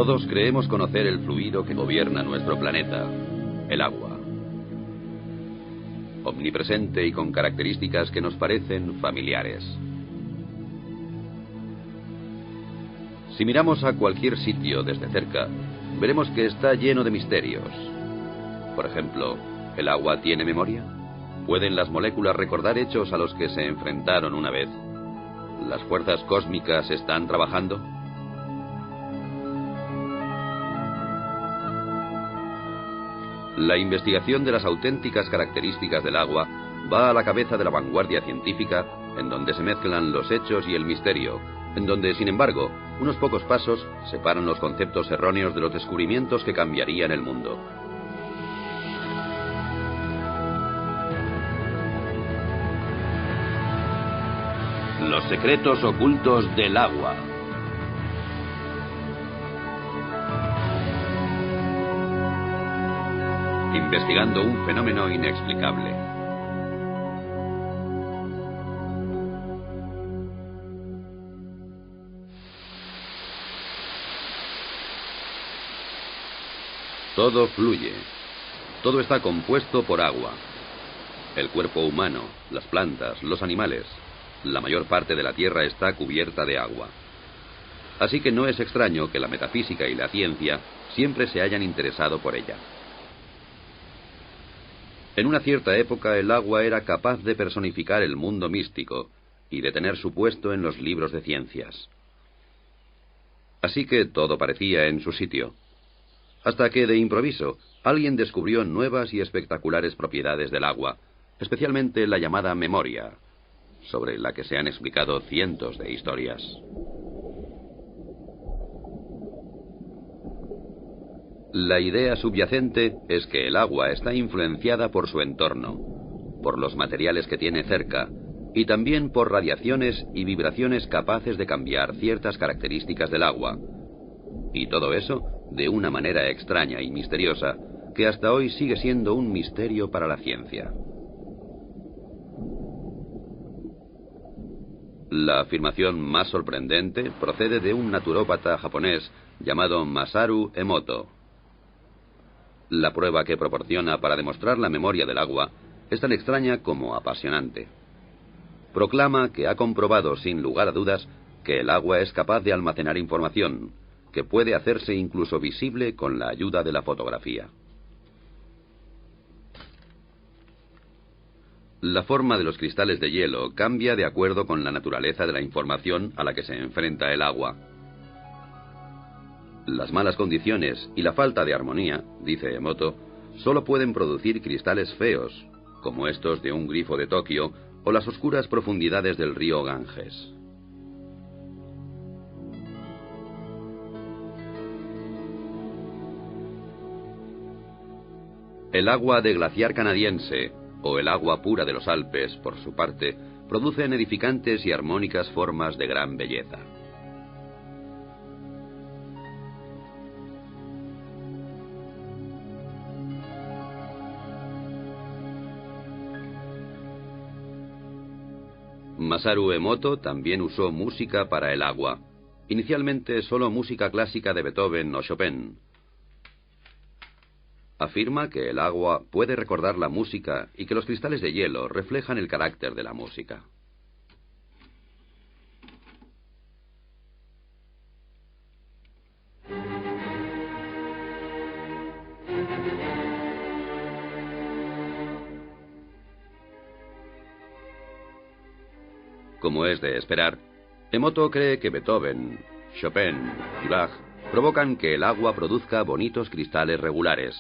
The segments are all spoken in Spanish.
Todos creemos conocer el fluido que gobierna nuestro planeta, el agua. Omnipresente y con características que nos parecen familiares. Si miramos a cualquier sitio desde cerca, veremos que está lleno de misterios. Por ejemplo, ¿el agua tiene memoria? ¿Pueden las moléculas recordar hechos a los que se enfrentaron una vez? ¿Las fuerzas cósmicas están trabajando? La investigación de las auténticas características del agua va a la cabeza de la vanguardia científica, en donde se mezclan los hechos y el misterio, en donde, sin embargo, unos pocos pasos separan los conceptos erróneos de los descubrimientos que cambiarían el mundo. Los secretos ocultos del agua. Investigando un fenómeno inexplicable. Todo fluye. Todo está compuesto por agua. El cuerpo humano, las plantas, los animales. La mayor parte de la Tierra está cubierta de agua. Así que no es extraño que la metafísica y la ciencia siempre se hayan interesado por ella. En una cierta época el agua era capaz de personificar el mundo místico y de tener su puesto en los libros de ciencias. Así que todo parecía en su sitio. Hasta que, de improviso, alguien descubrió nuevas y espectaculares propiedades del agua, especialmente la llamada memoria, sobre la que se han explicado cientos de historias. La idea subyacente es que el agua está influenciada por su entorno, por los materiales que tiene cerca, y también por radiaciones y vibraciones capaces de cambiar ciertas características del agua. Y todo eso de una manera extraña y misteriosa, que hasta hoy sigue siendo un misterio para la ciencia. La afirmación más sorprendente procede de un naturópata japonés llamado Masaru Emoto. La prueba que proporciona para demostrar la memoria del agua es tan extraña como apasionante. Proclama que ha comprobado sin lugar a dudas que el agua es capaz de almacenar información, que puede hacerse incluso visible con la ayuda de la fotografía. La forma de los cristales de hielo cambia de acuerdo con la naturaleza de la información a la que se enfrenta el agua. Las malas condiciones y la falta de armonía, dice Emoto, solo pueden producir cristales feos, como estos de un grifo de Tokio o las oscuras profundidades del río Ganges. El agua de glaciar canadiense, o el agua pura de los Alpes, por su parte, producen edificantes y armónicas formas de gran belleza. Masaru Emoto también usó música para el agua, inicialmente solo música clásica de Beethoven o Chopin. Afirma que el agua puede recordar la música y que los cristales de hielo reflejan el carácter de la música. Como es de esperar, Emoto cree que Beethoven, Chopin y Bach provocan que el agua produzca bonitos cristales regulares,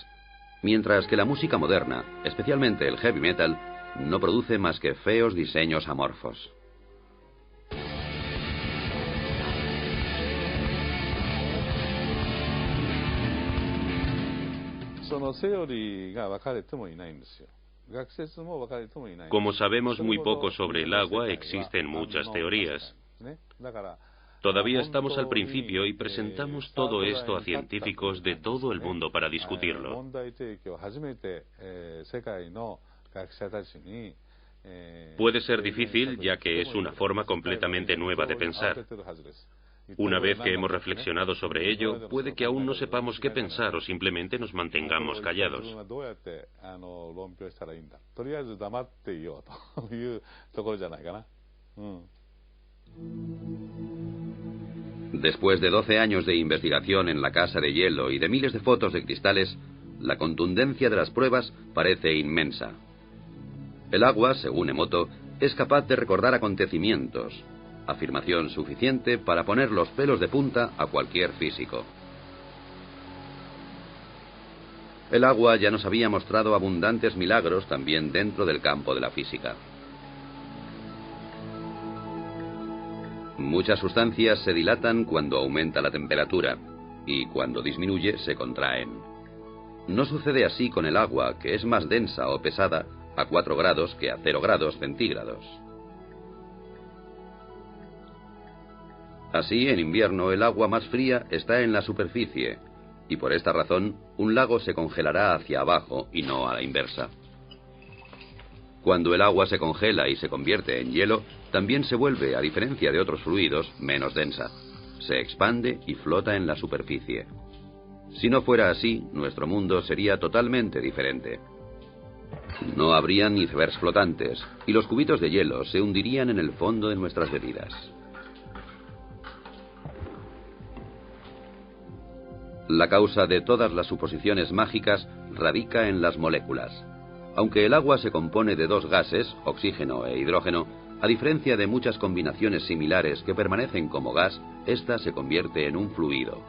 mientras que la música moderna, especialmente el heavy metal, no produce más que feos diseños amorfos. Como sabemos muy poco sobre el agua, existen muchas teorías. Todavía estamos al principio y presentamos todo esto a científicos de todo el mundo para discutirlo. Puede ser difícil, ya que es una forma completamente nueva de pensar. Una vez que hemos reflexionado sobre ello, puede que aún no sepamos qué pensar o simplemente nos mantengamos callados. Después de 12 años de investigación en la casa de hielo y de miles de fotos de cristales, la contundencia de las pruebas parece inmensa. El agua, según Emoto, es capaz de recordar acontecimientos, afirmación suficiente para poner los pelos de punta a cualquier físico. El agua ya nos había mostrado abundantes milagros también dentro del campo de la física. Muchas sustancias se dilatan cuando aumenta la temperatura y cuando disminuye se contraen. No sucede así con el agua, que es más densa o pesada a 4 grados que a 0 grados centígrados. Así, en invierno, el agua más fría está en la superficie, y por esta razón, un lago se congelará hacia abajo y no a la inversa. Cuando el agua se congela y se convierte en hielo, también se vuelve, a diferencia de otros fluidos, menos densa. Se expande y flota en la superficie. Si no fuera así, nuestro mundo sería totalmente diferente. No habrían icebergs flotantes, y los cubitos de hielo se hundirían en el fondo de nuestras bebidas. La causa de todas las suposiciones mágicas radica en las moléculas. Aunque el agua se compone de 2 gases, oxígeno e hidrógeno, a diferencia de muchas combinaciones similares que permanecen como gas, ésta se convierte en un fluido.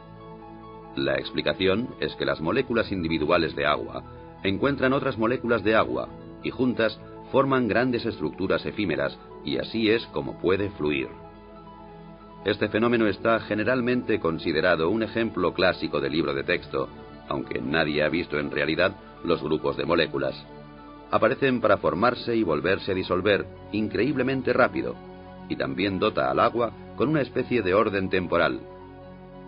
La explicación es que las moléculas individuales de agua encuentran otras moléculas de agua y juntas forman grandes estructuras efímeras, y así es como puede fluir. Este fenómeno está generalmente considerado un ejemplo clásico de libro de texto, aunque nadie ha visto en realidad los grupos de moléculas. Aparecen para formarse y volverse a disolver increíblemente rápido, y también dota al agua con una especie de orden temporal,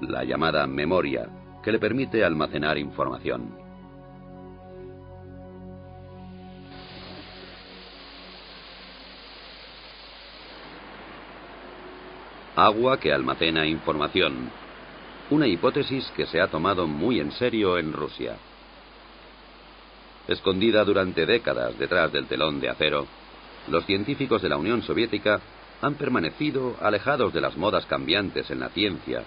la llamada memoria, que le permite almacenar información. Agua que almacena información. Una hipótesis que se ha tomado muy en serio en Rusia. Escondida durante décadas detrás del telón de acero, los científicos de la Unión Soviética han permanecido alejados de las modas cambiantes en la ciencia,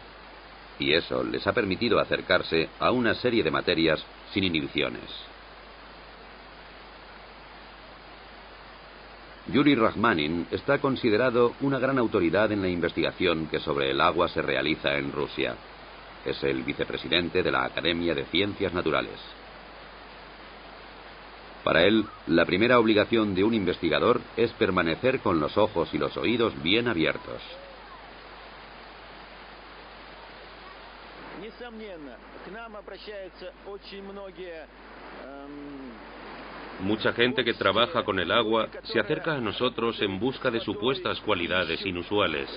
y eso les ha permitido acercarse a una serie de materias sin inhibiciones. Yuri Rachmanin está considerado una gran autoridad en la investigación que sobre el agua se realiza en Rusia. Es el vicepresidente de la Academia de Ciencias Naturales. Para él, la primera obligación de un investigador es permanecer con los ojos y los oídos bien abiertos. Mucha gente que trabaja con el agua se acerca a nosotros en busca de supuestas cualidades inusuales.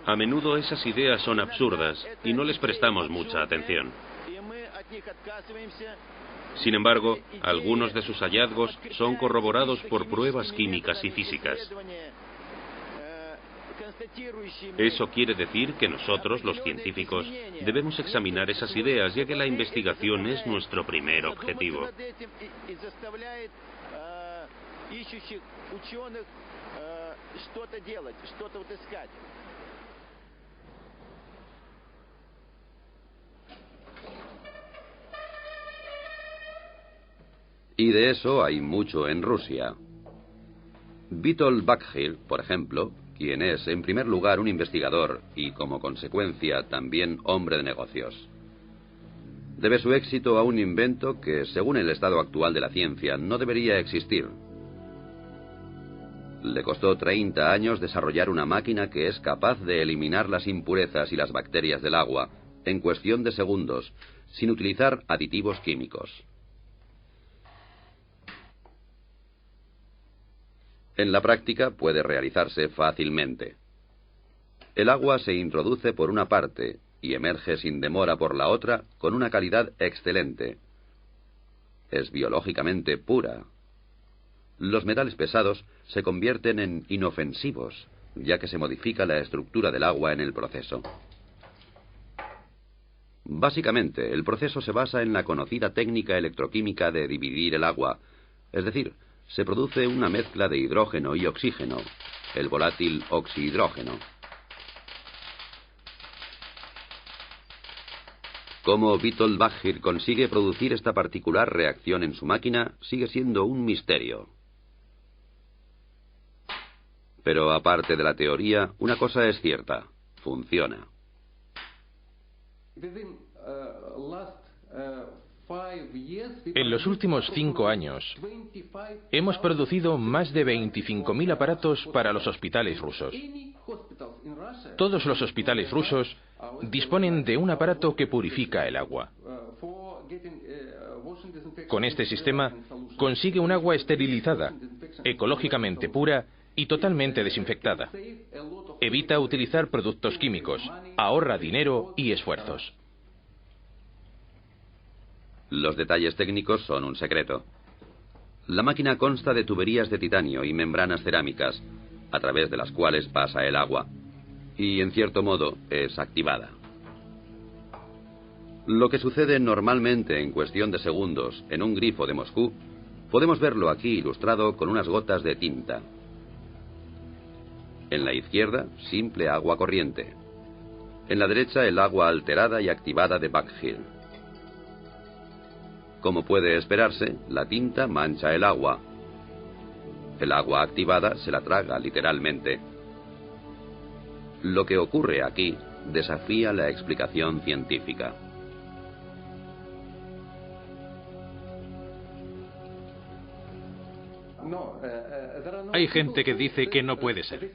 A menudo esas ideas son absurdas y no les prestamos mucha atención. Sin embargo, algunos de sus hallazgos son corroborados por pruebas químicas y físicas. Eso quiere decir que nosotros, los científicos, debemos examinar esas ideas, ya que la investigación es nuestro primer objetivo. Y de eso hay mucho en Rusia. Witold Buckhill, por ejemplo, quien es en primer lugar un investigador y como consecuencia también hombre de negocios, debe su éxito a un invento que, según el estado actual de la ciencia, no debería existir. Le costó 30 años desarrollar una máquina que es capaz de eliminar las impurezas y las bacterias del agua en cuestión de segundos, sin utilizar aditivos químicos. En la práctica puede realizarse fácilmente. El agua se introduce por una parte y emerge sin demora por la otra con una calidad excelente. Es biológicamente pura. Los metales pesados se convierten en inofensivos ya que se modifica la estructura del agua en el proceso. Básicamente, el proceso se basa en la conocida técnica electroquímica de dividir el agua, es decir, se produce una mezcla de hidrógeno y oxígeno, el volátil oxihidrógeno. Cómo Witold Bagghyr consigue producir esta particular reacción en su máquina sigue siendo un misterio. Pero aparte de la teoría, una cosa es cierta: funciona. En los últimos 5 años, hemos producido más de 25.000 aparatos para los hospitales rusos. Todos los hospitales rusos disponen de un aparato que purifica el agua. Con este sistema, consigue un agua esterilizada, ecológicamente pura y totalmente desinfectada. Evita utilizar productos químicos, ahorra dinero y esfuerzos. Los detalles técnicos son un secreto. La máquina consta de tuberías de titanio y membranas cerámicas, a través de las cuales pasa el agua, y en cierto modo es activada. Lo que sucede normalmente en cuestión de segundos en un grifo de Moscú, podemos verlo aquí ilustrado con unas gotas de tinta. En la izquierda, simple agua corriente. En la derecha, el agua alterada y activada de Bagghyr. Como puede esperarse, la tinta mancha el agua. El agua activada se la traga literalmente. Lo que ocurre aquí desafía la explicación científica. Hay gente que dice que no puede ser.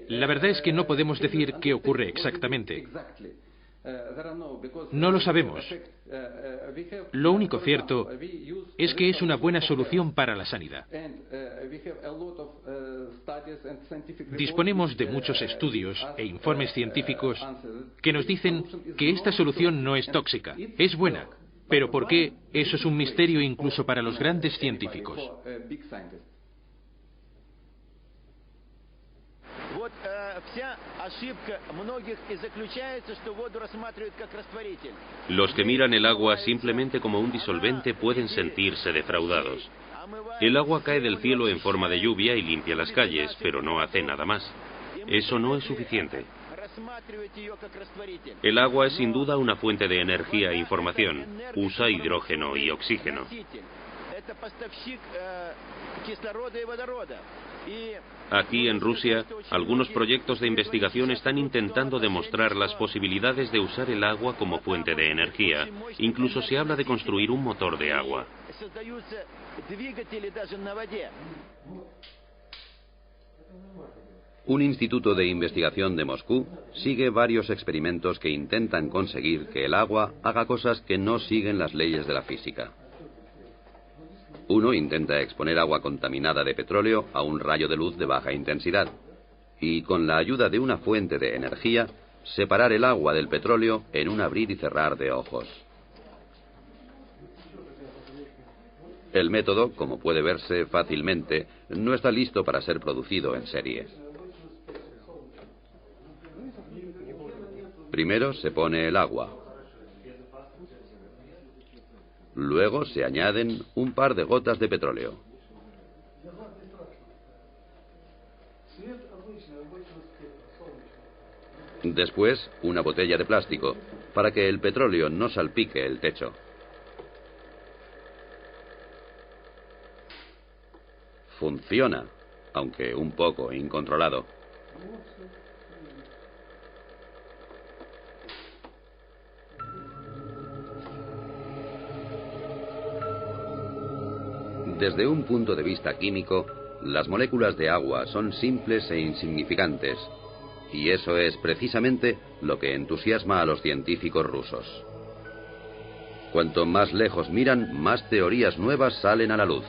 La verdad es que no podemos decir qué ocurre exactamente. No lo sabemos. Lo único cierto es que es una buena solución para la sanidad. Disponemos de muchos estudios e informes científicos que nos dicen que esta solución no es tóxica, es buena. Pero ¿por qué? Eso es un misterio incluso para los grandes científicos. Los que miran el agua simplemente como un disolvente pueden sentirse defraudados. El agua cae del cielo en forma de lluvia y limpia las calles, pero no hace nada más. Eso no es suficiente. El agua es sin duda una fuente de energía e información. Usa hidrógeno y oxígeno. Aquí en Rusia, algunos proyectos de investigación están intentando demostrar las posibilidades de usar el agua como fuente de energía. Incluso se habla de construir un motor de agua. Un instituto de investigación de Moscú sigue varios experimentos que intentan conseguir que el agua haga cosas que no siguen las leyes de la física. Uno intenta exponer agua contaminada de petróleo a un rayo de luz de baja intensidad y, con la ayuda de una fuente de energía, separar el agua del petróleo en un abrir y cerrar de ojos. El método, como puede verse fácilmente, no está listo para ser producido en serie. Primero se pone el agua. Luego se añaden un par de gotas de petróleo. Después, una botella de plástico, para que el petróleo no salpique el techo. Funciona, aunque un poco incontrolado. Desde un punto de vista químico, las moléculas de agua son simples e insignificantes, y eso es precisamente lo que entusiasma a los científicos rusos. Cuanto más lejos miran, más teorías nuevas salen a la luz.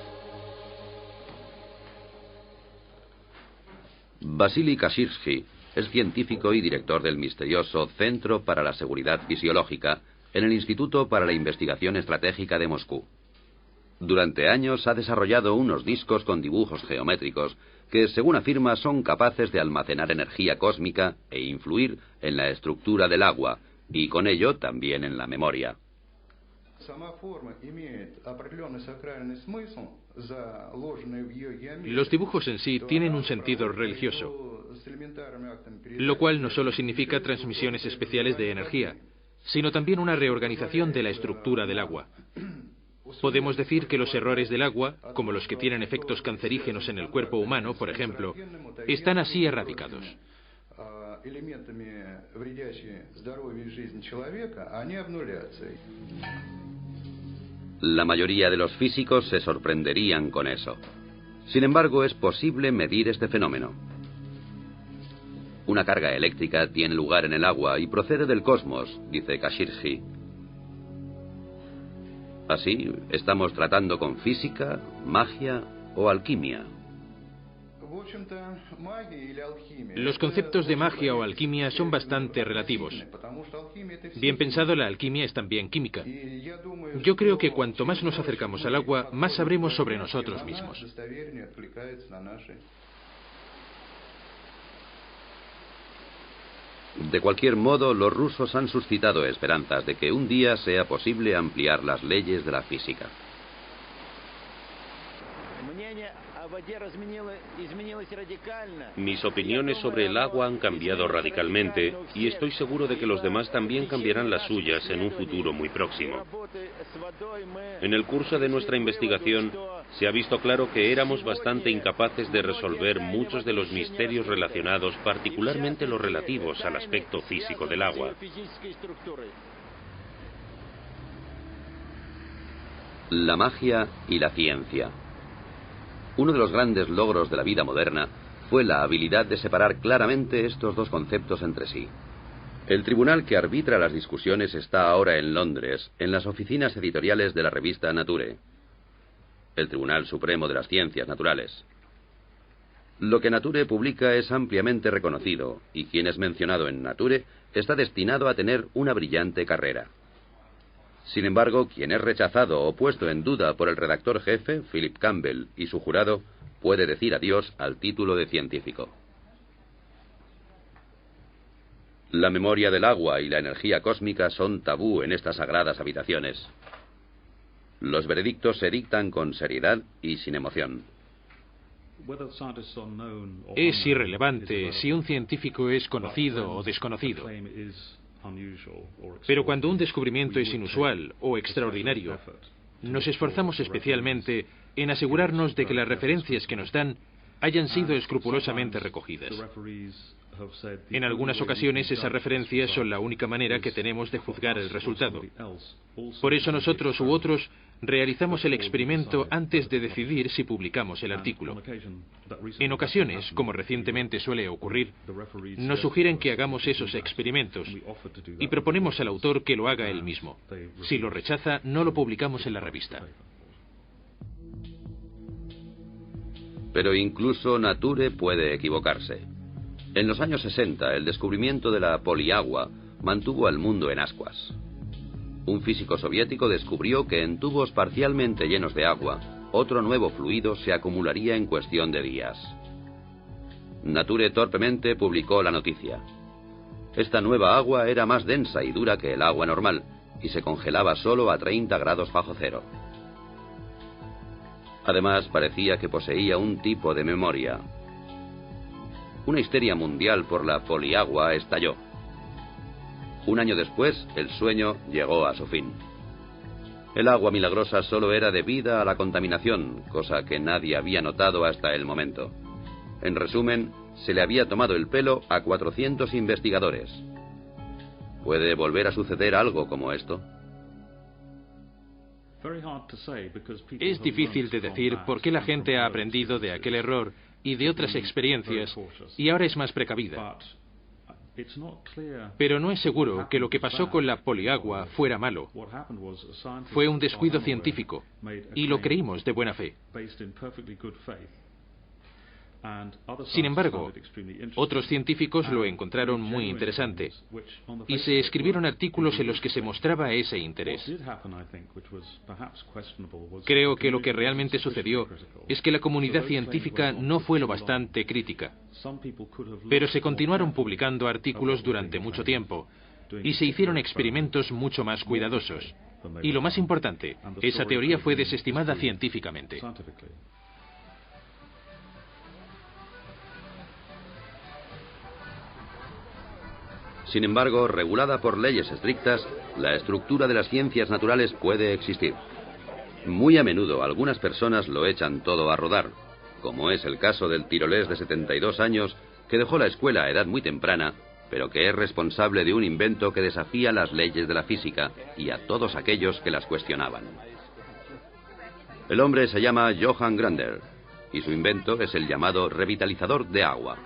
Vasily Kashirsky es científico y director del misterioso Centro para la Seguridad Fisiológica en el Instituto para la Investigación Estratégica de Moscú. Durante años ha desarrollado unos discos con dibujos geométricos que, según afirma, son capaces de almacenar energía cósmica e influir en la estructura del agua, y con ello también en la memoria. Los dibujos en sí tienen un sentido religioso, lo cual no solo significa transmisiones especiales de energía, sino también una reorganización de la estructura del agua. Podemos decir que los errores del agua, como los que tienen efectos cancerígenos en el cuerpo humano, por ejemplo, están así erradicados. La mayoría de los físicos se sorprenderían con eso. Sin embargo, es posible medir este fenómeno. Una carga eléctrica tiene lugar en el agua y procede del cosmos, dice Kashirji. Así, estamos tratando con física, magia o alquimia. Los conceptos de magia o alquimia son bastante relativos. Bien pensado, la alquimia es también química. Yo creo que cuanto más nos acercamos al agua, más sabremos sobre nosotros mismos. De cualquier modo, los rusos han suscitado esperanzas de que un día sea posible ampliar las leyes de la física. Mis opiniones sobre el agua han cambiado radicalmente y estoy seguro de que los demás también cambiarán las suyas en un futuro muy próximo. En el curso de nuestra investigación se ha visto claro que éramos bastante incapaces de resolver muchos de los misterios relacionados, particularmente los relativos al aspecto físico del agua. La magia y la ciencia. Uno de los grandes logros de la vida moderna fue la habilidad de separar claramente estos dos conceptos entre sí. El tribunal que arbitra las discusiones está ahora en Londres, en las oficinas editoriales de la revista Nature, el Tribunal Supremo de las Ciencias Naturales. Lo que Nature publica es ampliamente reconocido, y quien es mencionado en Nature está destinado a tener una brillante carrera. Sin embargo, quien es rechazado o puesto en duda por el redactor jefe, Philip Campbell, y su jurado, puede decir adiós al título de científico. La memoria del agua y la energía cósmica son tabú en estas sagradas habitaciones. Los veredictos se dictan con seriedad y sin emoción. Es irrelevante si un científico es conocido o desconocido. Pero cuando un descubrimiento es inusual o extraordinario, nos esforzamos especialmente en asegurarnos de que las referencias que nos dan hayan sido escrupulosamente recogidas. En algunas ocasiones esas referencias son la única manera que tenemos de juzgar el resultado. Por eso nosotros u otros realizamos el experimento antes de decidir si publicamos el artículo. En ocasiones, como recientemente suele ocurrir, nos sugieren que hagamos esos experimentos y proponemos al autor que lo haga él mismo. Si lo rechaza, no lo publicamos en la revista. Pero incluso Nature puede equivocarse. En los años 60, el descubrimiento de la poliagua mantuvo al mundo en ascuas. Un físico soviético descubrió que en tubos parcialmente llenos de agua, otro nuevo fluido se acumularía en cuestión de días. Nature torpemente publicó la noticia. Esta nueva agua era más densa y dura que el agua normal, y se congelaba solo a 30 grados bajo cero. Además, parecía que poseía un tipo de memoria. Una histeria mundial por la poliagua estalló. Un año después, el sueño llegó a su fin. El agua milagrosa solo era debida a la contaminación, cosa que nadie había notado hasta el momento. En resumen, se le había tomado el pelo a 400 investigadores. ¿Puede volver a suceder algo como esto? Es difícil de decir por qué la gente ha aprendido de aquel error y de otras experiencias y ahora es más precavida. Pero no es seguro que lo que pasó con la poliagua fuera malo. Fue un descuido científico y lo creímos de buena fe. Sin embargo, otros científicos lo encontraron muy interesante y se escribieron artículos en los que se mostraba ese interés. Creo que lo que realmente sucedió es que la comunidad científica no fue lo bastante crítica, pero se continuaron publicando artículos durante mucho tiempo y se hicieron experimentos mucho más cuidadosos. Y lo más importante, esa teoría fue desestimada científicamente. Sin embargo, regulada por leyes estrictas, la estructura de las ciencias naturales puede existir. Muy a menudo algunas personas lo echan todo a rodar, como es el caso del tirolés de 72 años que dejó la escuela a edad muy temprana, pero que es responsable de un invento que desafía las leyes de la física y a todos aquellos que las cuestionaban. El hombre se llama Johann Grander y su invento es el llamado revitalizador de agua.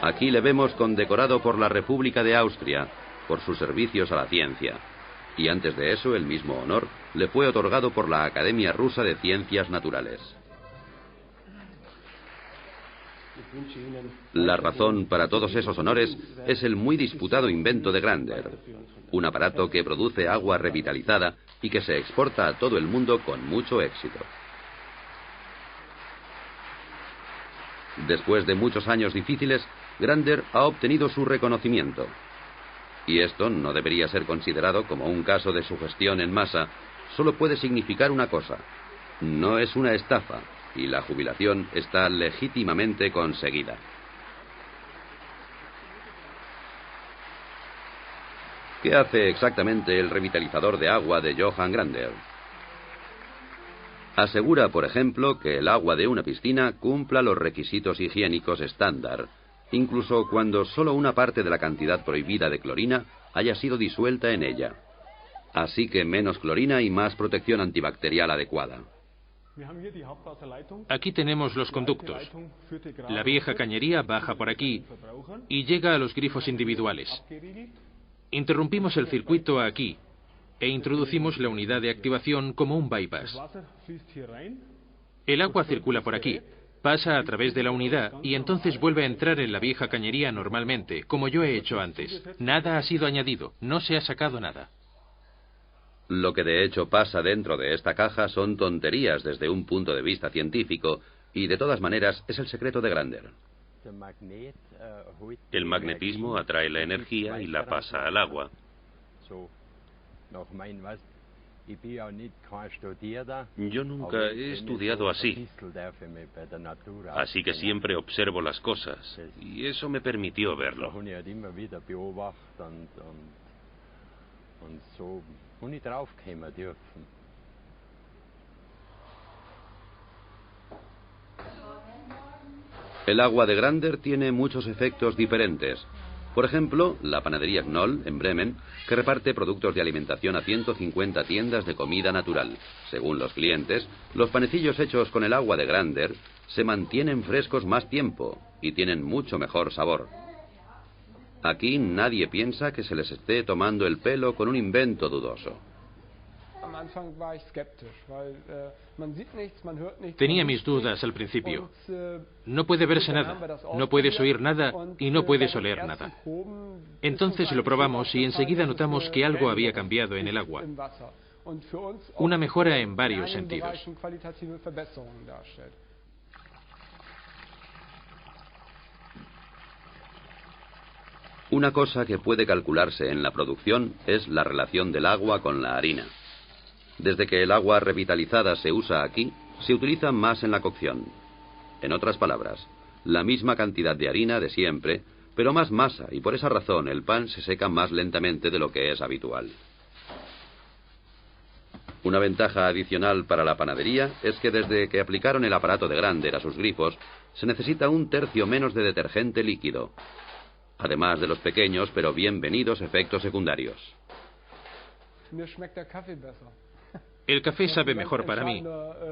Aquí le vemos condecorado por la República de Austria por sus servicios a la ciencia. Y antes de eso, el mismo honor le fue otorgado por la Academia Rusa de Ciencias Naturales. La razón para todos esos honores es el muy disputado invento de Grander, un aparato que produce agua revitalizada y que se exporta a todo el mundo con mucho éxito. Después de muchos años difíciles, Grander ha obtenido su reconocimiento. Y esto no debería ser considerado como un caso de sugestión en masa, solo puede significar una cosa: no es una estafa, y la jubilación está legítimamente conseguida. ¿Qué hace exactamente el revitalizador de agua de Johann Grander? Asegura, por ejemplo, que el agua de una piscina cumpla los requisitos higiénicos estándar, incluso cuando solo una parte de la cantidad prohibida de clorina haya sido disuelta en ella. Así que menos clorina y más protección antibacterial adecuada. Aquí tenemos los conductos. La vieja cañería baja por aquí y llega a los grifos individuales. Interrumpimos el circuito aquí e introducimos la unidad de activación como un bypass. El agua circula por aquí, pasa a través de la unidad y entonces vuelve a entrar en la vieja cañería normalmente, como yo he hecho antes. Nada ha sido añadido, no se ha sacado nada. Lo que de hecho pasa dentro de esta caja son tonterías desde un punto de vista científico y de todas maneras es el secreto de Grander. El magnetismo atrae la energía y la pasa al agua. Yo nunca he estudiado así, así que siempre observo las cosas y eso me permitió verlo. El agua de Grander tiene muchos efectos diferentes. Por ejemplo, la panadería Knoll, en Bremen, que reparte productos de alimentación a 150 tiendas de comida natural. Según los clientes, los panecillos hechos con el agua de Grander se mantienen frescos más tiempo y tienen mucho mejor sabor. Aquí nadie piensa que se les esté tomando el pelo con un invento dudoso. Tenía mis dudas al principio. No puede verse nada, no puedes oír nada y no puedes oler nada. Entonces lo probamos y enseguida notamos que algo había cambiado en el agua. Una mejora en varios sentidos. Una cosa que puede calcularse en la producción es la relación del agua con la harina. Desde que el agua revitalizada se usa aquí, se utiliza más en la cocción. En otras palabras, la misma cantidad de harina de siempre, pero más masa, y por esa razón el pan se seca más lentamente de lo que es habitual. Una ventaja adicional para la panadería es que desde que aplicaron el aparato de Grander a sus grifos, se necesita 1/3 menos de detergente líquido, además de los pequeños pero bienvenidos efectos secundarios. El café sabe mejor para mí,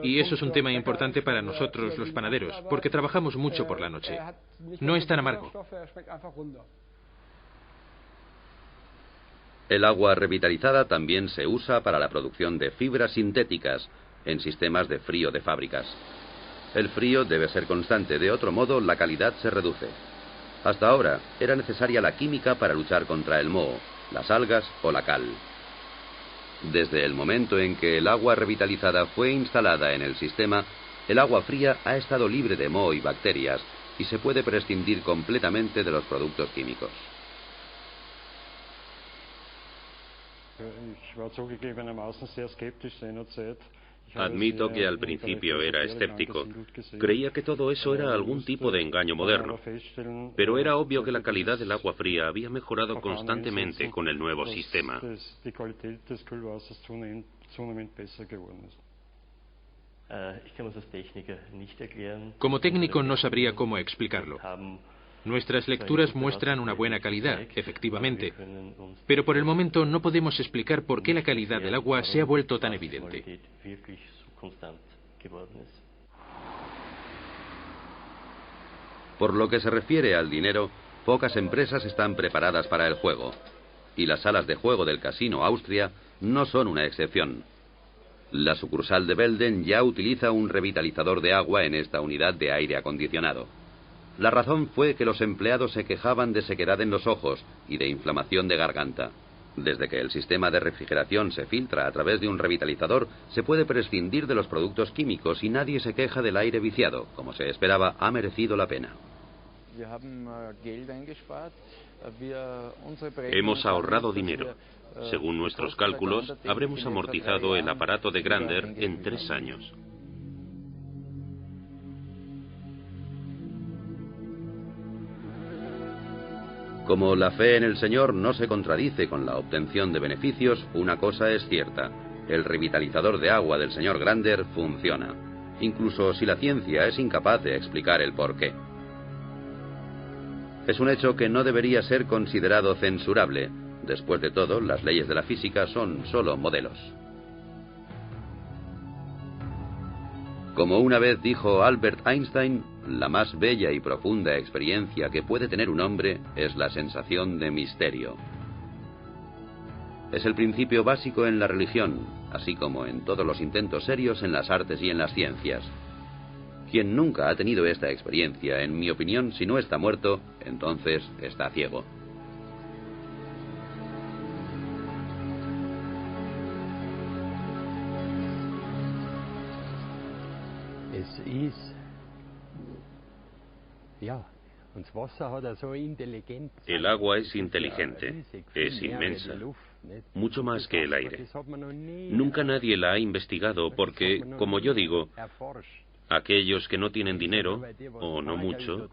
y eso es un tema importante para nosotros los panaderos, porque trabajamos mucho por la noche. No es tan amargo. El agua revitalizada también se usa para la producción de fibras sintéticas, en sistemas de frío de fábricas. El frío debe ser constante, de otro modo la calidad se reduce. Hasta ahora era necesaria la química para luchar contra el moho, las algas o la cal. Desde el momento en que el agua revitalizada fue instalada en el sistema, el agua fría ha estado libre de moho y bacterias y se puede prescindir completamente de los productos químicos. Admito que al principio era escéptico. Creía que todo eso era algún tipo de engaño moderno. Pero era obvio que la calidad del agua fría había mejorado constantemente con el nuevo sistema. Como técnico no sabría cómo explicarlo. Nuestras lecturas muestran una buena calidad, efectivamente, pero por el momento no podemos explicar por qué la calidad del agua se ha vuelto tan evidente. Por lo que se refiere al dinero, pocas empresas están preparadas para el juego, y las salas de juego del Casino Austria no son una excepción. La sucursal de Belden ya utiliza un revitalizador de agua en esta unidad de aire acondicionado. La razón fue que los empleados se quejaban de sequedad en los ojos y de inflamación de garganta. Desde que el sistema de refrigeración se filtra a través de un revitalizador, se puede prescindir de los productos químicos y nadie se queja del aire viciado. Como se esperaba, ha merecido la pena. Hemos ahorrado dinero. Según nuestros cálculos, habremos amortizado el aparato de Grander en 3 años. Como la fe en el Señor no se contradice con la obtención de beneficios, una cosa es cierta: el revitalizador de agua del señor Grander funciona, incluso si la ciencia es incapaz de explicar el porqué. Es un hecho que no debería ser considerado censurable. Después de todo, las leyes de la física son solo modelos. Como una vez dijo Albert Einstein, la más bella y profunda experiencia que puede tener un hombre es la sensación de misterio. Es el principio básico en la religión, así como en todos los intentos serios en las artes y en las ciencias. Quien nunca ha tenido esta experiencia, en mi opinión, si no está muerto, entonces está ciego. El agua es inteligente, es inmensa, mucho más que el aire. Nunca nadie la ha investigado porque, como yo digo, aquellos que no tienen dinero, o no mucho,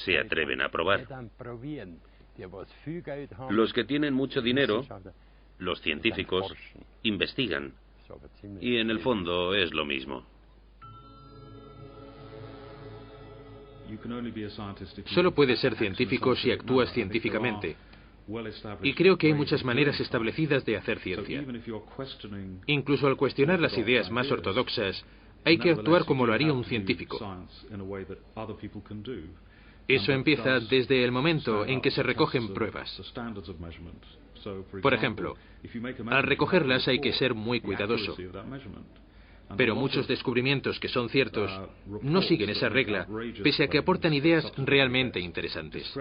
se atreven a probar. Los que tienen mucho dinero, los científicos, investigan. Y en el fondo es lo mismo. Solo puedes ser científico si actúas científicamente. Y creo que hay muchas maneras establecidas de hacer ciencia. Incluso al cuestionar las ideas más ortodoxas, hay que actuar como lo haría un científico. Eso empieza desde el momento en que se recogen pruebas. Por ejemplo, al recogerlas hay que ser muy cuidadoso. Pero muchos descubrimientos que son ciertos no siguen esa regla, pese a que aportan ideas realmente interesantes.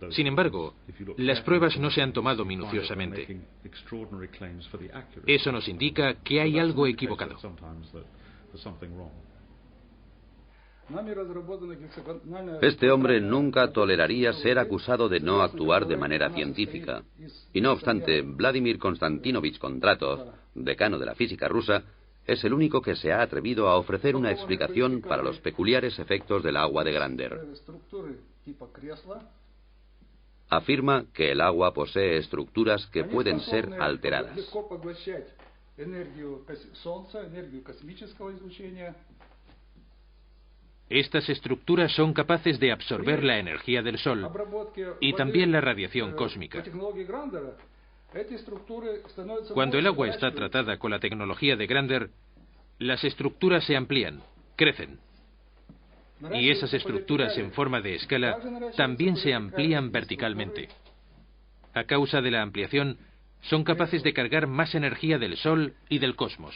Sin embargo, las pruebas no se han tomado minuciosamente. Eso nos indica que hay algo equivocado. Este hombre nunca toleraría ser acusado de no actuar de manera científica. Y no obstante, Vladimir Konstantinovich Kondratov, decano de la física rusa, es el único que se ha atrevido a ofrecer una explicación para los peculiares efectos del agua de Grander. Afirma que el agua posee estructuras que pueden ser alteradas. Estas estructuras son capaces de absorber la energía del Sol y también la radiación cósmica. Cuando el agua está tratada con la tecnología de Grander, las estructuras se amplían, crecen. Y esas estructuras en forma de escala también se amplían verticalmente. A causa de la ampliación, son capaces de cargar más energía del Sol y del cosmos.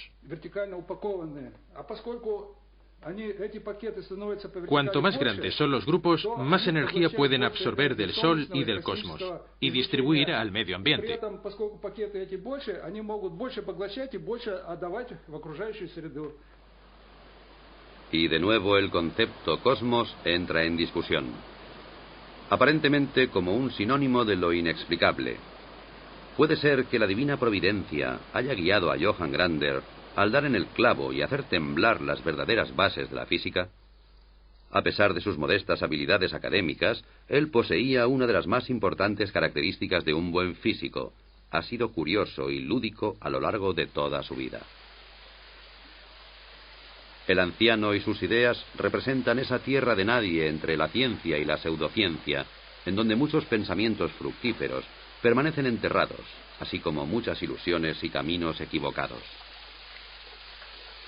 Cuanto más grandes son los grupos, más energía pueden absorber del Sol y del cosmos y distribuir al medio ambiente. Y de nuevo el concepto cosmos entra en discusión, aparentemente como un sinónimo de lo inexplicable. ¿Puede ser que la divina providencia haya guiado a Johann Grander al dar en el clavo y hacer temblar las verdaderas bases de la física? A pesar de sus modestas habilidades académicas, él poseía una de las más importantes características de un buen físico. Ha sido curioso y lúdico a lo largo de toda su vida. El anciano y sus ideas representan esa tierra de nadie entre la ciencia y la pseudociencia, en donde muchos pensamientos fructíferos permanecen enterrados, así como muchas ilusiones y caminos equivocados.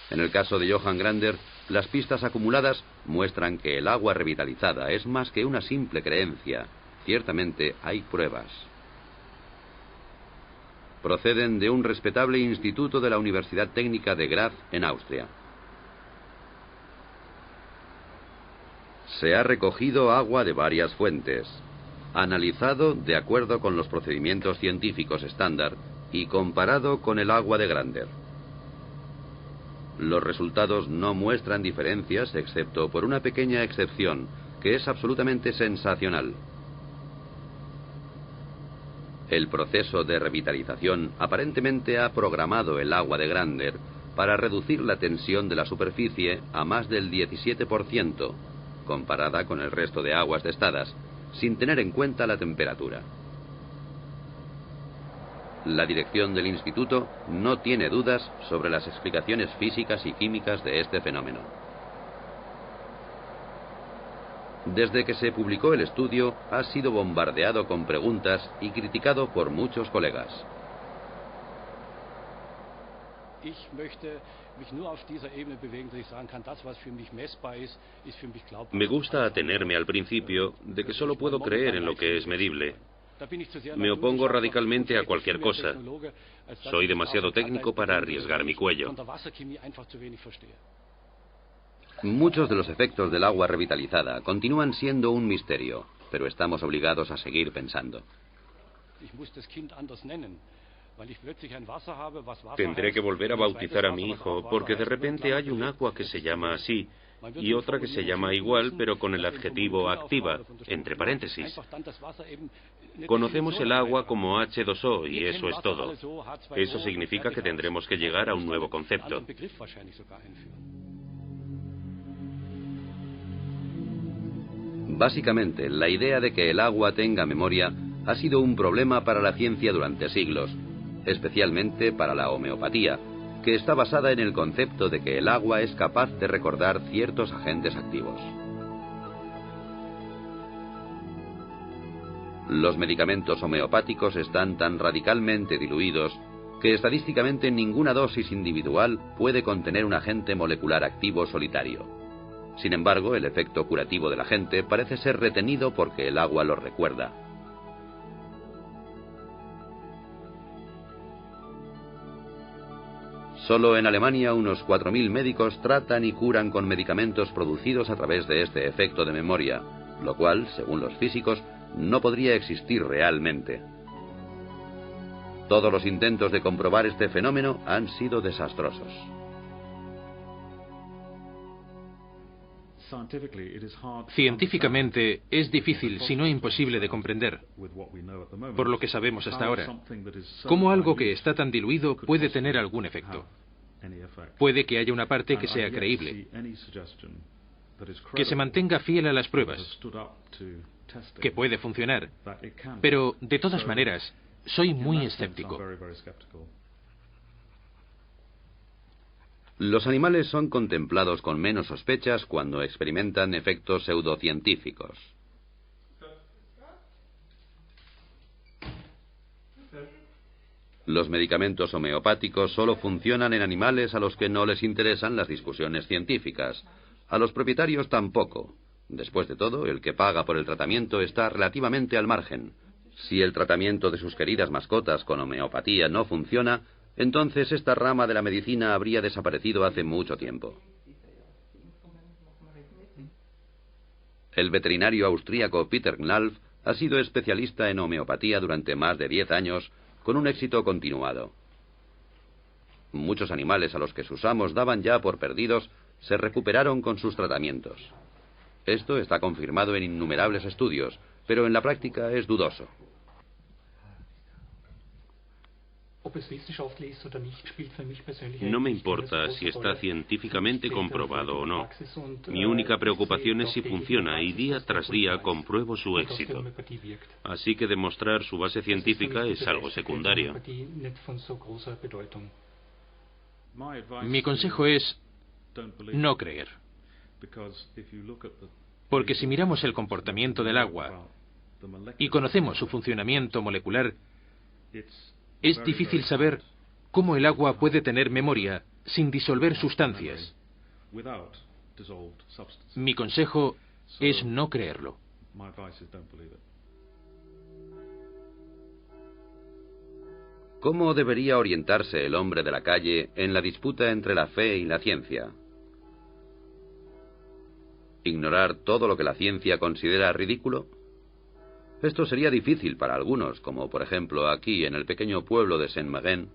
En el caso de Johann Grander, las pistas acumuladas muestran que el agua revitalizada es más que una simple creencia. Ciertamente hay pruebas. Proceden de un respetable instituto de la Universidad Técnica de Graz, en Austria. Se ha recogido agua de varias fuentes, analizado de acuerdo con los procedimientos científicos estándar y comparado con el agua de Grander. Los resultados no muestran diferencias excepto por una pequeña excepción, que es absolutamente sensacional. El proceso de revitalización aparentemente ha programado el agua de Grander para reducir la tensión de la superficie a más del 17%, comparada con el resto de aguas testadas, sin tener en cuenta la temperatura. La dirección del instituto no tiene dudas sobre las explicaciones físicas y químicas de este fenómeno. Desde que se publicó el estudio, ha sido bombardeado con preguntas y criticado por muchos colegas. Me gusta atenerme al principio de que solo puedo creer en lo que es medible. Me opongo radicalmente a cualquier cosa. Soy demasiado técnico para arriesgar mi cuello. Muchos de los efectos del agua revitalizada continúan siendo un misterio, pero estamos obligados a seguir pensando. Tendré que volver a bautizar a mi hijo, porque de repente hay un agua que se llama así, y otra que se llama igual, pero con el adjetivo activa, entre paréntesis. Conocemos el agua como H2O, y eso es todo. Eso significa que tendremos que llegar a un nuevo concepto. Básicamente, la idea de que el agua tenga memoria ha sido un problema para la ciencia durante siglos, especialmente para la homeopatía, que está basada en el concepto de que el agua es capaz de recordar ciertos agentes activos. Los medicamentos homeopáticos están tan radicalmente diluidos que estadísticamente ninguna dosis individual puede contener un agente molecular activo solitario. Sin embargo, el efecto curativo del agente parece ser retenido porque el agua lo recuerda. Solo en Alemania unos 4.000 médicos tratan y curan con medicamentos producidos a través de este efecto de memoria, lo cual, según los físicos, no podría existir realmente. Todos los intentos de comprobar este fenómeno han sido desastrosos. Científicamente es difícil, si no imposible, de comprender, por lo que sabemos hasta ahora, cómo algo que está tan diluido puede tener algún efecto. Puede que haya una parte que sea creíble, que se mantenga fiel a las pruebas, que puede funcionar, pero de todas maneras, soy muy escéptico. Los animales son contemplados con menos sospechas cuando experimentan efectos pseudocientíficos. Los medicamentos homeopáticos solo funcionan en animales a los que no les interesan las discusiones científicas. A los propietarios tampoco. Después de todo, el que paga por el tratamiento está relativamente al margen. Si el tratamiento de sus queridas mascotas con homeopatía no funciona, entonces esta rama de la medicina habría desaparecido hace mucho tiempo. El veterinario austríaco Peter Knalf ha sido especialista en homeopatía durante más de 10 años, con un éxito continuado. Muchos animales a los que sus amos daban ya por perdidos se recuperaron con sus tratamientos. Esto está confirmado en innumerables estudios, pero en la práctica es dudoso. No me importa si está científicamente comprobado o no. Mi única preocupación es si funciona y día tras día compruebo su éxito. Así que demostrar su base científica es algo secundario. Mi consejo es no creer. Porque si miramos el comportamiento del agua y conocemos su funcionamiento molecular, es difícil saber cómo el agua puede tener memoria sin disolver sustancias. Mi consejo es no creerlo. ¿Cómo debería orientarse el hombre de la calle en la disputa entre la fe y la ciencia? ¿Ignorar todo lo que la ciencia considera ridículo? Esto sería difícil para algunos, como por ejemplo aquí en el pequeño pueblo de Saint-Marin,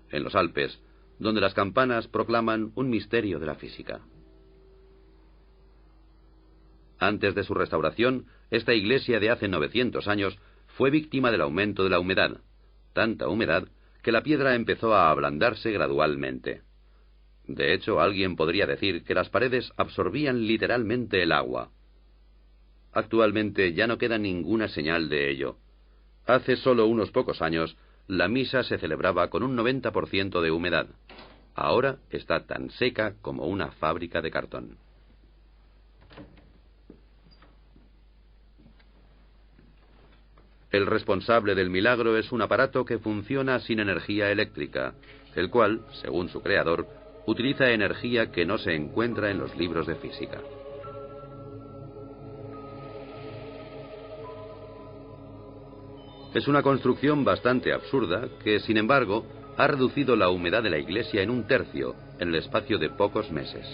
en los Alpes, donde las campanas proclaman un misterio de la física. Antes de su restauración, esta iglesia de hace 900 años fue víctima del aumento de la humedad, tanta humedad que la piedra empezó a ablandarse gradualmente. De hecho, alguien podría decir que las paredes absorbían literalmente el agua. Actualmente ya no queda ninguna señal de ello. Hace solo unos pocos años, la misa se celebraba con un 90% de humedad. Ahora está tan seca como una fábrica de cartón. El responsable del milagro es un aparato que funciona sin energía eléctrica, el cual, según su creador, utiliza energía que no se encuentra en los libros de física. Es una construcción bastante absurda que, sin embargo, ha reducido la humedad de la iglesia en 1/3 en el espacio de pocos meses.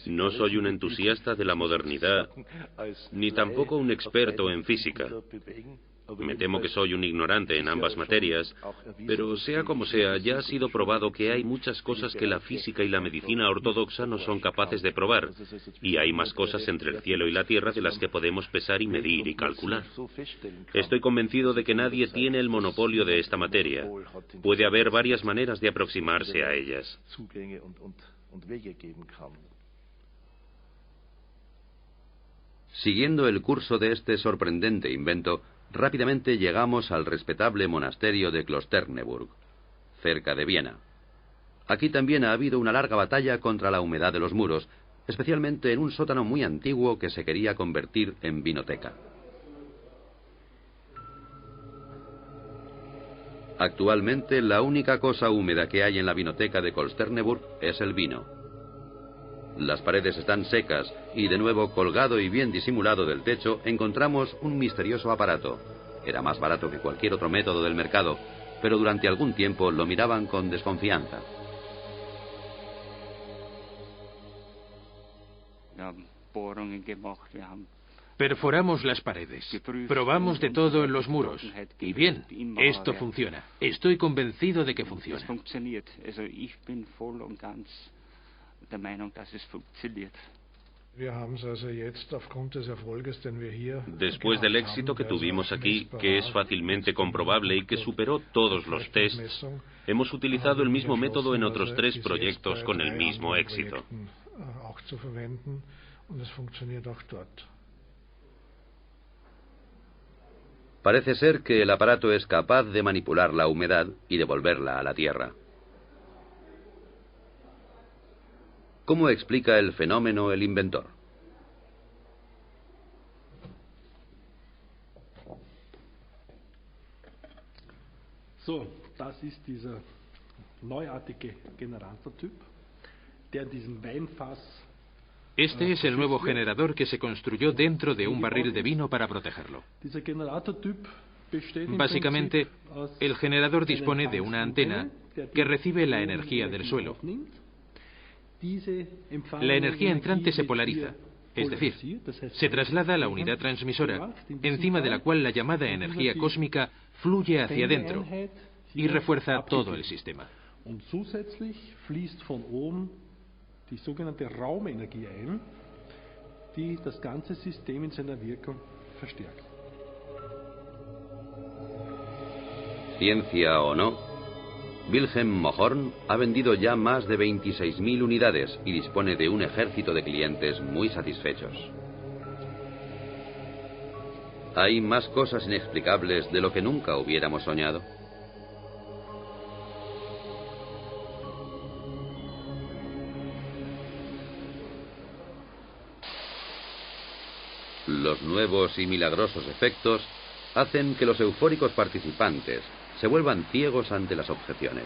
No soy un entusiasta de la modernidad, ni tampoco un experto en física. Me temo que soy un ignorante en ambas materias, pero sea como sea, ya ha sido probado que hay muchas cosas que la física y la medicina ortodoxa no son capaces de probar, y hay más cosas entre el cielo y la tierra de las que podemos pesar y medir y calcular. Estoy convencido de que nadie tiene el monopolio de esta materia. Puede haber varias maneras de aproximarse a ellas. Siguiendo el curso de este sorprendente invento, rápidamente llegamos al respetable monasterio de Klosterneuburg, cerca de Viena. Aquí también ha habido una larga batalla contra la humedad de los muros, especialmente en un sótano muy antiguo que se quería convertir en vinoteca. Actualmente, la única cosa húmeda que hay en la vinoteca de Klosterneuburg es el vino. Las paredes están secas y, de nuevo, colgado y bien disimulado del techo, encontramos un misterioso aparato. Era más barato que cualquier otro método del mercado, pero durante algún tiempo lo miraban con desconfianza. Perforamos las paredes, probamos de todo en los muros, y bien, esto funciona. Estoy convencido de que funciona. Después del éxito que tuvimos aquí, que es fácilmente comprobable y que superó todos los tests, hemos utilizado el mismo método en otros 3 proyectos con el mismo éxito. Parece ser que el aparato es capaz de manipular la humedad y devolverla a la tierra. ¿Cómo explica el fenómeno el inventor? Das ist dieser neuartige Generatortyp, der diesen Weinfass. Este es el nuevo generador que se construyó dentro de un barril de vino para protegerlo. Básicamente, el generador dispone de una antena que recibe la energía del suelo. La energía entrante se polariza, es decir, se traslada a la unidad transmisora, encima de la cual la llamada energía cósmica fluye hacia adentro y refuerza todo el sistema. Die sogenannte Raumenergie ein, die das ganze System in seiner Wirkung verstärkt. Ciencia o no, Wilhelm Mohrn ha vendido ya más de 26.000 unidades y dispone de un ejército de clientes muy satisfechos. ¿Hay más cosas inexplicables de lo que nunca hubiéramos soñado? Los nuevos y milagrosos efectos hacen que los eufóricos participantes se vuelvan ciegos ante las objeciones.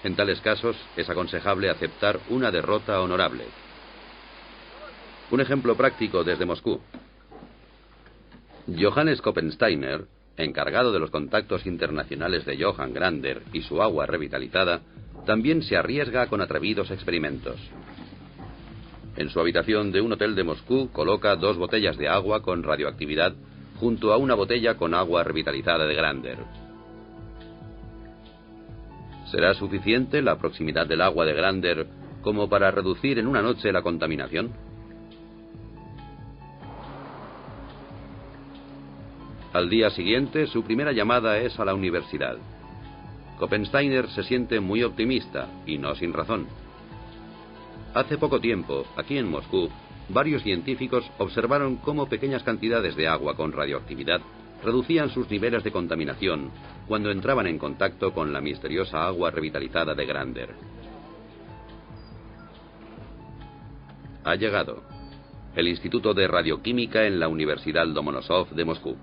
En tales casos es aconsejable aceptar una derrota honorable. Un ejemplo práctico desde Moscú. Johannes Koppensteiner, encargado de los contactos internacionales de Johann Grander y su agua revitalizada, también se arriesga con atrevidos experimentos. En su habitación de un hotel de Moscú coloca 2 botellas de agua con radioactividad junto a una botella con agua revitalizada de Grander. ¿Será suficiente la proximidad del agua de Grander como para reducir en una noche la contaminación? Al día siguiente, su primera llamada es a la universidad. Koppensteiner se siente muy optimista, y no sin razón. Hace poco tiempo, aquí en Moscú, varios científicos observaron cómo pequeñas cantidades de agua con radioactividad reducían sus niveles de contaminación cuando entraban en contacto con la misteriosa agua revitalizada de Grander. Ha llegado el Instituto de Radioquímica en la Universidad Lomonosov de Moscú.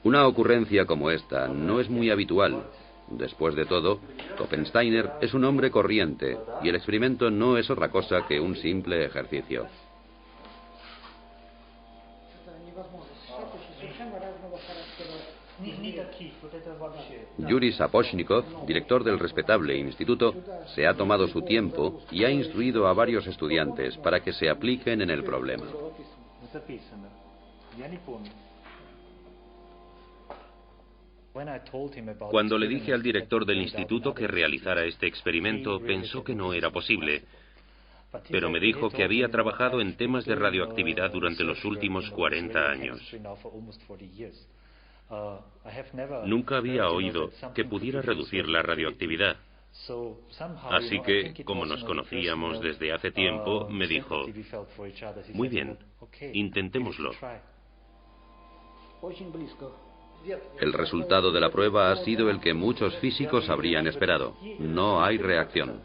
Una ocurrencia como esta no es muy habitual. Después de todo, Koppensteiner es un hombre corriente y el experimento no es otra cosa que un simple ejercicio. Yuri Sapochnikov, director del respetable instituto, se ha tomado su tiempo y ha instruido a varios estudiantes para que se apliquen en el problema. Cuando le dije al director del instituto que realizara este experimento, pensó que no era posible, pero me dijo que había trabajado en temas de radioactividad durante los últimos 40 años. Nunca había oído que pudiera reducir la radioactividad. Así que, como nos conocíamos desde hace tiempo, me dijo, muy bien, intentémoslo. El resultado de la prueba ha sido el que muchos físicos habrían esperado. No hay reacción.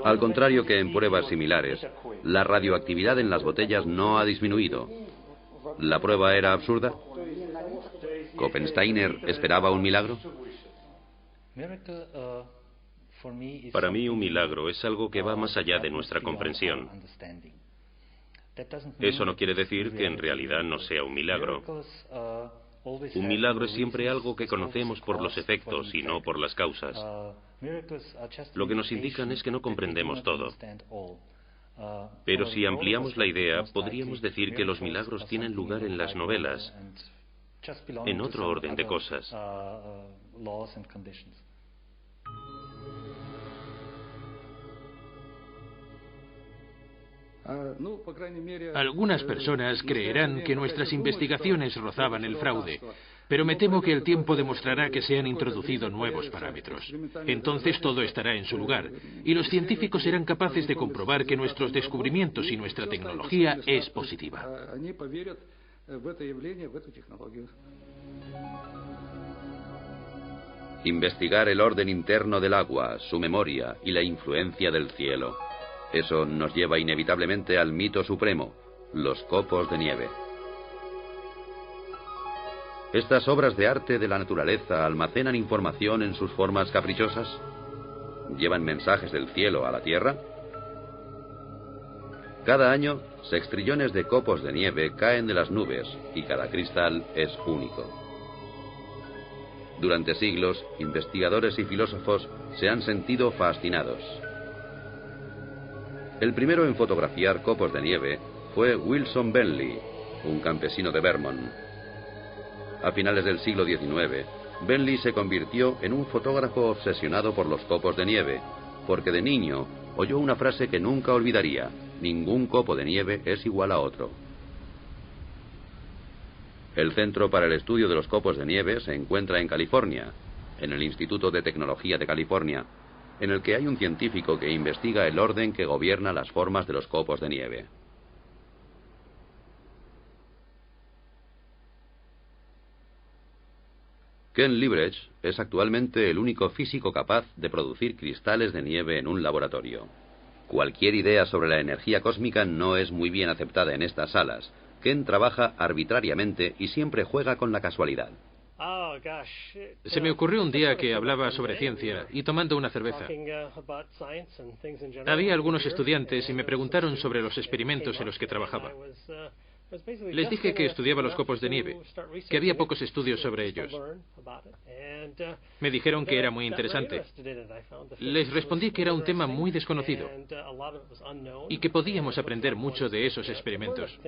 Al contrario que en pruebas similares, la radioactividad en las botellas no ha disminuido. ¿La prueba era absurda? ¿Koppensteiner esperaba un milagro? Para mí, un milagro es algo que va más allá de nuestra comprensión. Eso no quiere decir que en realidad no sea un milagro. Un milagro es siempre algo que conocemos por los efectos y no por las causas. Lo que nos indican es que no comprendemos todo. Pero si ampliamos la idea, podríamos decir que los milagros tienen lugar en las novelas, en otro orden de cosas. Algunas personas creerán que nuestras investigaciones rozaban el fraude, pero me temo que el tiempo demostrará que se han introducido nuevos parámetros. Entonces todo estará en su lugar, y los científicos serán capaces de comprobar que nuestros descubrimientos y nuestra tecnología es positiva. Investigar el orden interno del agua, su memoria y la influencia del cielo. Eso nos lleva inevitablemente al mito supremo, los copos de nieve. ¿Estas obras de arte de la naturaleza almacenan información en sus formas caprichosas? ¿Llevan mensajes del cielo a la Tierra? Cada año, sextrillones de copos de nieve caen de las nubes y cada cristal es único. Durante siglos, investigadores y filósofos se han sentido fascinados. El primero en fotografiar copos de nieve fue Wilson Bentley, un campesino de Vermont. A finales del siglo XIX, Bentley se convirtió en un fotógrafo obsesionado por los copos de nieve, porque de niño oyó una frase que nunca olvidaría: ningún copo de nieve es igual a otro. El Centro para el Estudio de los Copos de Nieve se encuentra en California, en el Instituto de Tecnología de California, en el que hay un científico que investiga el orden que gobierna las formas de los copos de nieve. Ken Liebrecht es actualmente el único físico capaz de producir cristales de nieve en un laboratorio. Cualquier idea sobre la energía cósmica no es muy bien aceptada en estas salas. Ken trabaja arbitrariamente y siempre juega con la casualidad. Se me ocurrió un día que hablaba sobre ciencia y tomando una cerveza. Había algunos estudiantes y me preguntaron sobre los experimentos en los que trabajaba. Les dije que estudiaba los copos de nieve, que había pocos estudios sobre ellos. Me dijeron que era muy interesante. Les respondí que era un tema muy desconocido y que podíamos aprender mucho de esos experimentos.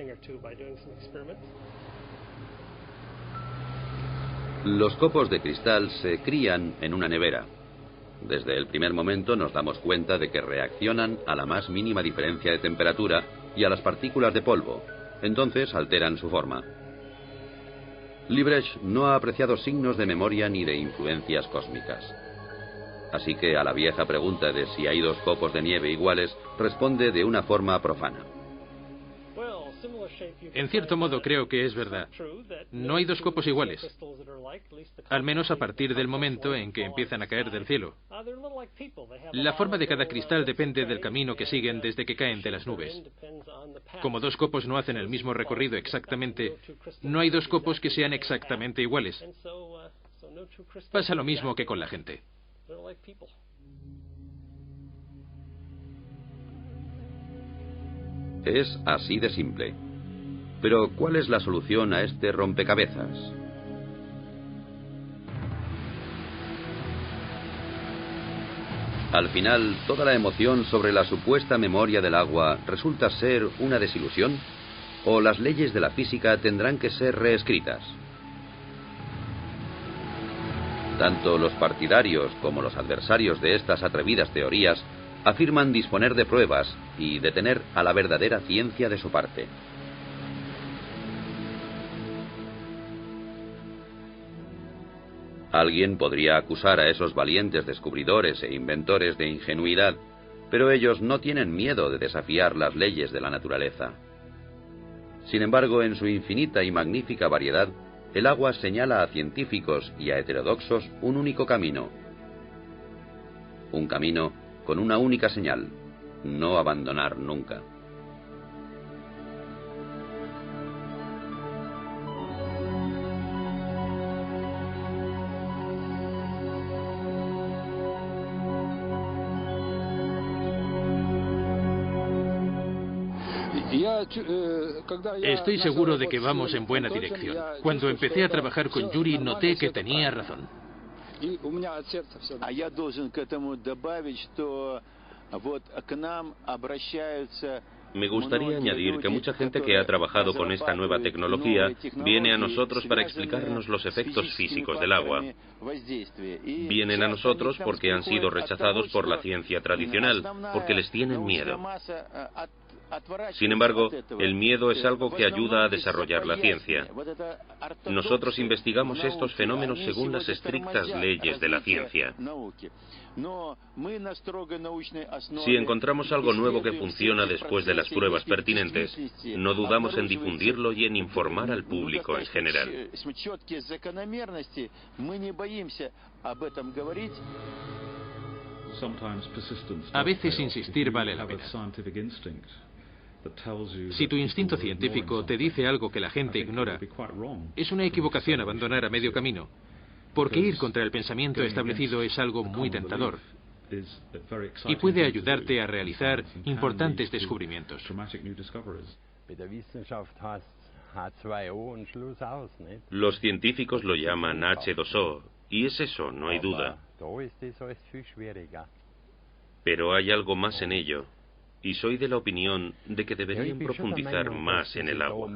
Los copos de cristal se crían en una nevera. Desde el primer momento nos damos cuenta de que reaccionan a la más mínima diferencia de temperatura y a las partículas de polvo. Entonces alteran su forma. Liebrecht no ha apreciado signos de memoria ni de influencias cósmicas. Así que a la vieja pregunta de si hay dos copos de nieve iguales, responde de una forma profana. En cierto modo creo que es verdad. No hay dos copos iguales, al menos a partir del momento en que empiezan a caer del cielo. La forma de cada cristal depende del camino que siguen desde que caen de las nubes. Como dos copos no hacen el mismo recorrido exactamente, no hay dos copos que sean exactamente iguales. Pasa lo mismo que con la gente. Es así de simple. Pero, ¿cuál es la solución a este rompecabezas? Al final, ¿toda la emoción sobre la supuesta memoria del agua resulta ser una desilusión? ¿O las leyes de la física tendrán que ser reescritas? Tanto los partidarios como los adversarios de estas atrevidas teorías afirman disponer de pruebas y de tener a la verdadera ciencia de su parte. Alguien podría acusar a esos valientes descubridores e inventores de ingenuidad, pero ellos no tienen miedo de desafiar las leyes de la naturaleza. Sin embargo, en su infinita y magnífica variedad, el agua señala a científicos y a heterodoxos un único camino. Un camino con una única señal: no abandonar nunca. Estoy seguro de que vamos en buena dirección. Cuando empecé a trabajar con Yuri, noté que tenía razón. Me gustaría añadir que mucha gente que ha trabajado con esta nueva tecnología viene a nosotros para explicarnos los efectos físicos del agua. Vienen a nosotros porque han sido rechazados por la ciencia tradicional, porque les tienen miedo. Sin embargo, el miedo es algo que ayuda a desarrollar la ciencia. Nosotros investigamos estos fenómenos según las estrictas leyes de la ciencia. Si encontramos algo nuevo que funciona después de las pruebas pertinentes, no dudamos en difundirlo y en informar al público en general. A veces insistir vale la pena. Si tu instinto científico te dice algo que la gente ignora, es una equivocación abandonar a medio camino, porque ir contra el pensamiento establecido es algo muy tentador y puede ayudarte a realizar importantes descubrimientos. Los científicos lo llaman H2O, y es eso, no hay duda. Pero hay algo más en ello, y soy de la opinión de que deberían profundizar más en el agua.